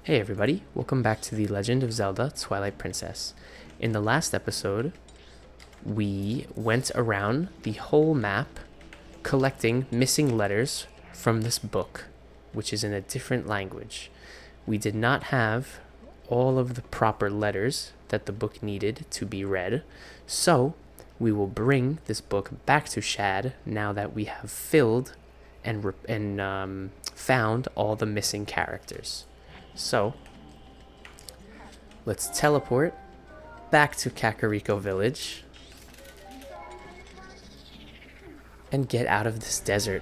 Hey everybody, welcome back to The Legend of Zelda Twilight Princess. In the last episode, we went around the whole map collecting missing letters from this book, which is in a different language. We did not have all of the proper letters that the book needed to be read, so we will bring this book back to Shad now that we have filled and found all the missing characters. So, let's teleport back to Kakariko Village and get out of this desert.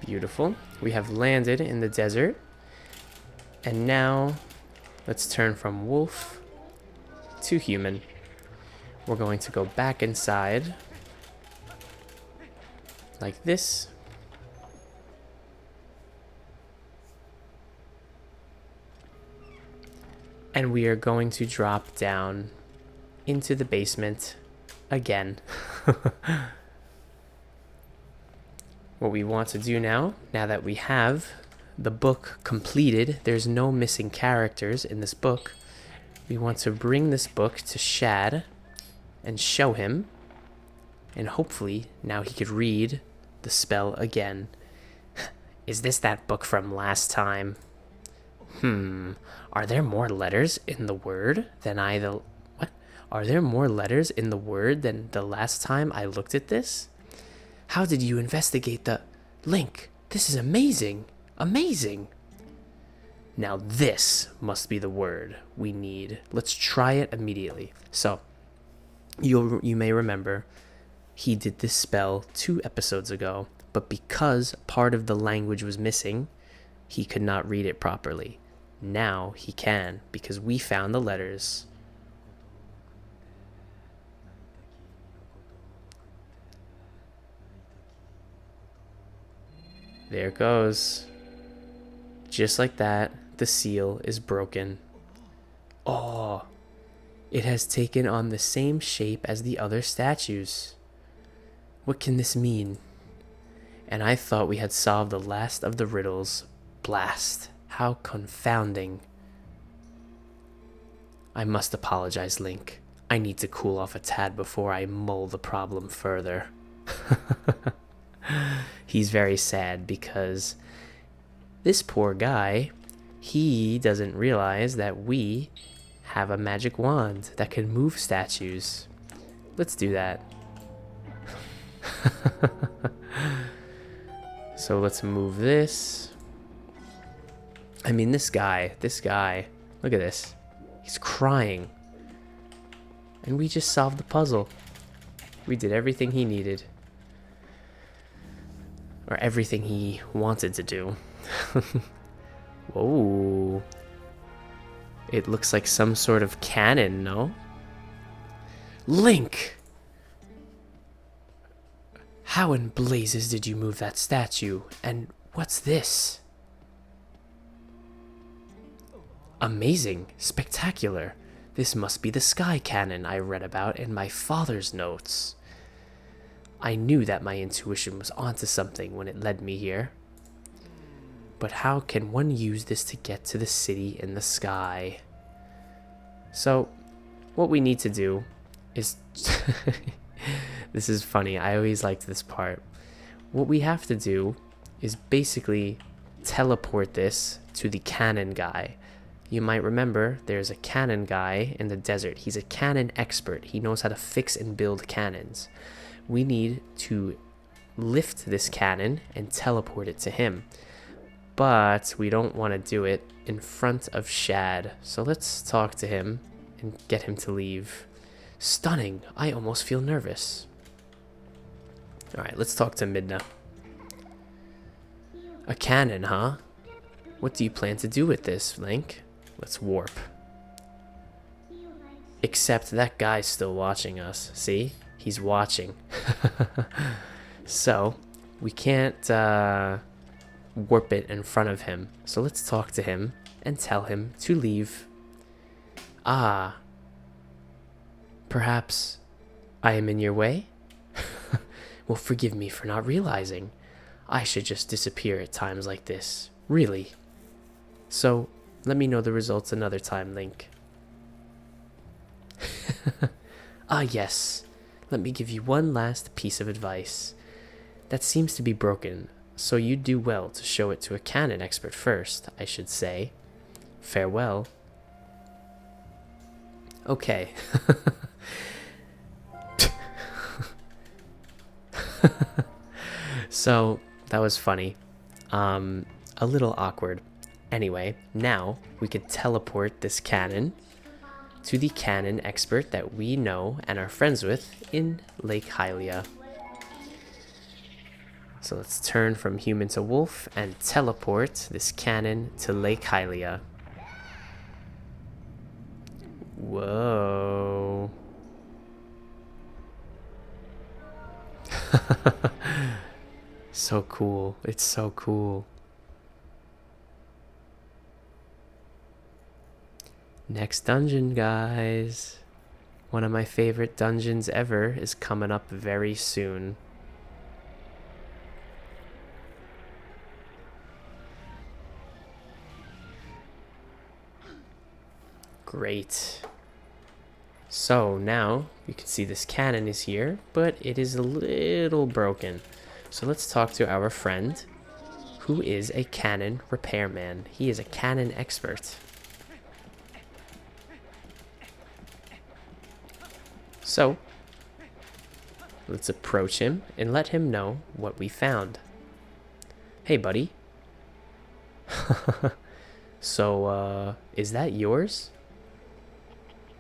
Beautiful. We have landed in the desert. And now, let's turn from wolf to human. We're going to go back inside like this. And we are going to drop down into the basement again. What we want to do now that we have the book completed, there's no missing characters in this book. We want to bring this book to Shad and show him, and hopefully now he could read the spell again. Is this that book from last time? Are there more letters in the word than what? Are there more letters in the word than the last time I looked at this? How did you investigate the Link? This is amazing. Amazing. Now this must be the word we need. Let's try it immediately. So, you may remember he did this spell 2 episodes ago, but because part of the language was missing, he could not read it properly. Now he can, because we found the letters. There it goes. Just like that, the seal is broken. Oh, it has taken on the same shape as the other statues. What can this mean? And I thought we had solved the last of the riddles. Blast. How confounding. I must apologize, Link. I need to cool off a tad before I mull the problem further. He's very sad because this poor guy, he doesn't realize that we have a magic wand that can move statues. Let's do that. So let's move this. I mean, this guy, look at this. He's crying. And we just solved the puzzle. We did everything he needed. Or everything he wanted to do. Whoa. It looks like some sort of cannon, no? Link! How in blazes did you move that statue? And what's this? Amazing. Spectacular. This must be the sky cannon I read about in my father's notes. I knew that my intuition was onto something when it led me here. But how can one use this to get to the city in the sky? So, what we need to do is... This is funny. I always liked this part. What we have to do is basically teleport this to the cannon guy. You might remember there's a cannon guy in the desert. He's a cannon expert. He knows how to fix and build cannons. We need to lift this cannon and teleport it to him. But we don't want to do it in front of Shad. So let's talk to him and get him to leave. Stunning. I almost feel nervous. Alright, let's talk to Midna. A cannon, huh? What do you plan to do with this, Link? Let's warp. Except that guy's still watching us. See? He's watching. So, we can't warp it in front of him. So let's talk to him and tell him to leave. Ah. Perhaps I am in your way? Well, forgive me for not realizing. I should just disappear at times like this, really. So, let me know the results another time, Link. Ah, yes. Let me give you one last piece of advice. That seems to be broken, so you'd do well to show it to a canon expert first, I should say. Farewell. Okay. So, that was funny. A little awkward. Anyway, now we could teleport this canon to the canon expert that we know and are friends with in Lake Hylia. So let's turn from human to wolf and teleport this canon to Lake Hylia. Whoa. So cool. It's so cool. Next dungeon, guys. One of my favorite dungeons ever is coming up very soon. Great. So now you can see this cannon is here, but it is a little broken. So let's talk to our friend who is a cannon repairman. He is a cannon expert. So let's approach him and let him know what we found. Hey, buddy. So, is that yours?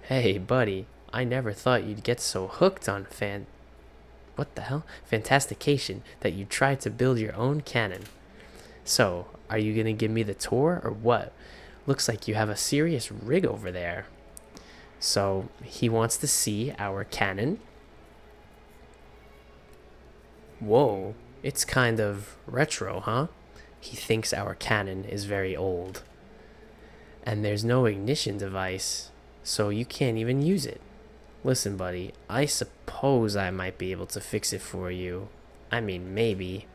Hey, buddy, I never thought you'd get so hooked on what the hell? Fantastication that you tried to build your own cannon. So, are you gonna give me the tour or what? Looks like you have a serious rig over there. So, he wants to see our cannon. Whoa, it's kind of retro, huh? He thinks our cannon is very old. And there's no ignition device, so you can't even use it. Listen, buddy, I suppose I might be able to fix it for you. I mean, maybe.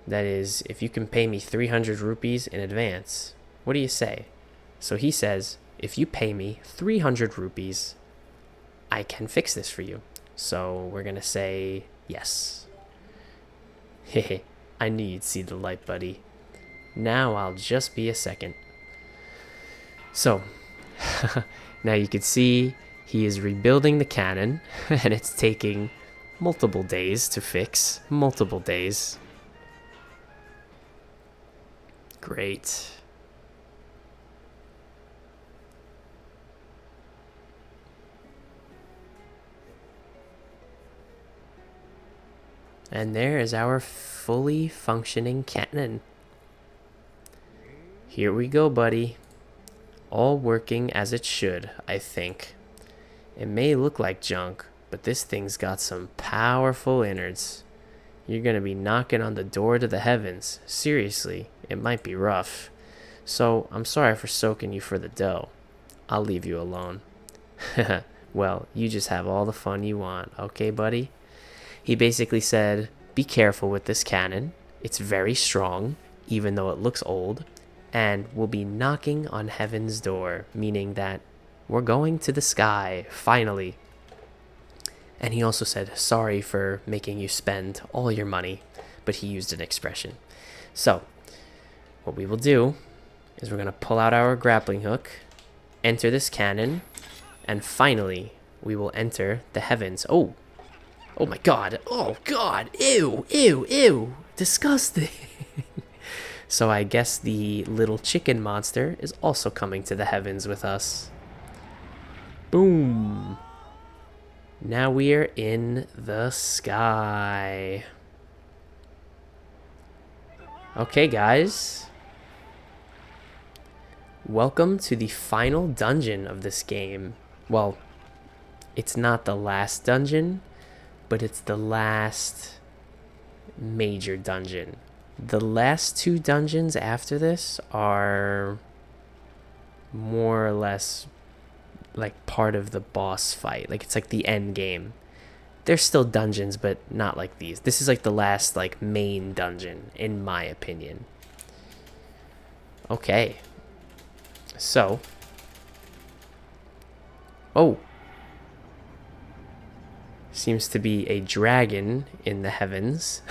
That is, if you can pay me 300 rupees in advance. What do you say? So he says, if you pay me 300 rupees, I can fix this for you. So we're gonna say yes. Hehe, I knew you'd see the light, buddy. Now I'll just be a second. So, now you can see he is rebuilding the cannon, and it's taking multiple days to fix. Multiple days. Great. And there is our fully functioning cannon. Here we go, buddy. All working as it should, I think. It may look like junk, but this thing's got some powerful innards. You're gonna be knocking on the door to the heavens. Seriously, it might be rough. So, I'm sorry for soaking you for the dough. I'll leave you alone. Well, you just have all the fun you want, okay, buddy? He basically said, be careful with this cannon. It's very strong, even though it looks old. And we'll be knocking on heaven's door, meaning that we're going to the sky, finally. And he also said, sorry for making you spend all your money, but he used an expression. So, what we will do is we're going to pull out our grappling hook, enter this cannon, and finally, we will enter the heavens. Oh my god, oh god, ew, ew, ew, disgusting. So I guess the little chicken monster is also coming to the heavens with us. Boom. Now we are in the sky. Okay, guys. Welcome to the final dungeon of this game. Well, it's not the last dungeon, but it's the last major dungeon. The last two dungeons after this are more or less like part of the boss fight. Like it's like the end game. There's still dungeons, but not like these. This is like the last like main dungeon, in my opinion. Okay. So. Oh. Seems to be a dragon in the heavens.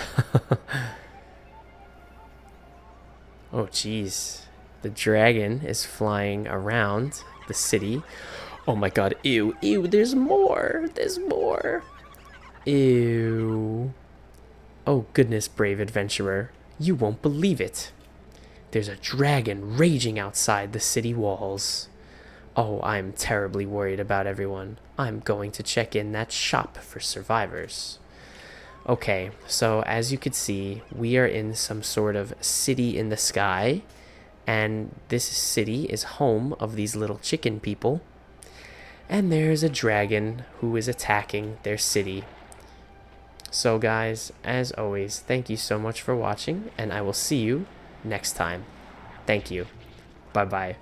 Oh, jeez. The dragon is flying around the city. Oh my god, ew, ew, there's more. There's more. Ew. Oh goodness, brave adventurer. You won't believe it. There's a dragon raging outside the city walls. Oh, I'm terribly worried about everyone. I'm going to check in that shop for survivors. Okay, so as you could see, we are in some sort of city in the sky. And this city is home of these little chicken people. And there's a dragon who is attacking their city. So guys, as always, thank you so much for watching, and I will see you next time. Thank you. Bye-bye.